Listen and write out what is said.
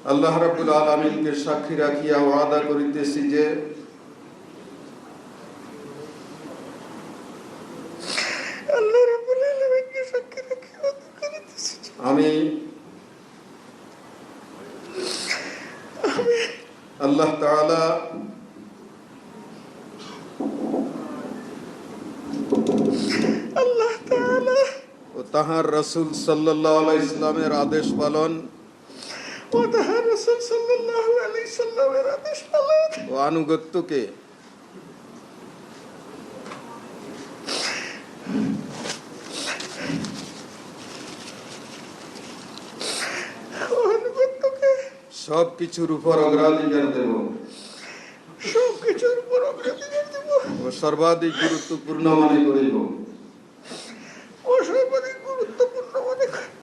আল্লাহ রাব্বুল আলামিনকে সাক্ষী রাখিয়া ওয়াদা করিতেছি যে আল্লাহ রাব্বুল আলামিনকে সাক্ষী রাখিয়া ওয়াদা করিতেছি যে আমি আল্লাহ তাআলা আল্লাহ তাআলা ও তাহার রাসূল সাল্লাল্লাহু আলাইহি ইসলামের আদেশ পালন ও তাহার রাসূল সাল্লাল্লাহু আলাইহি সাল্লামের আদেশ পালন ও আনুগত্যকে সব কিছুর উপর অগ্রাধিকার দেব সবকিছুর উপর অগ্রাধিকার দেব ও সর্বাধিক গুরুত্বপূর্ণ মনে করিব।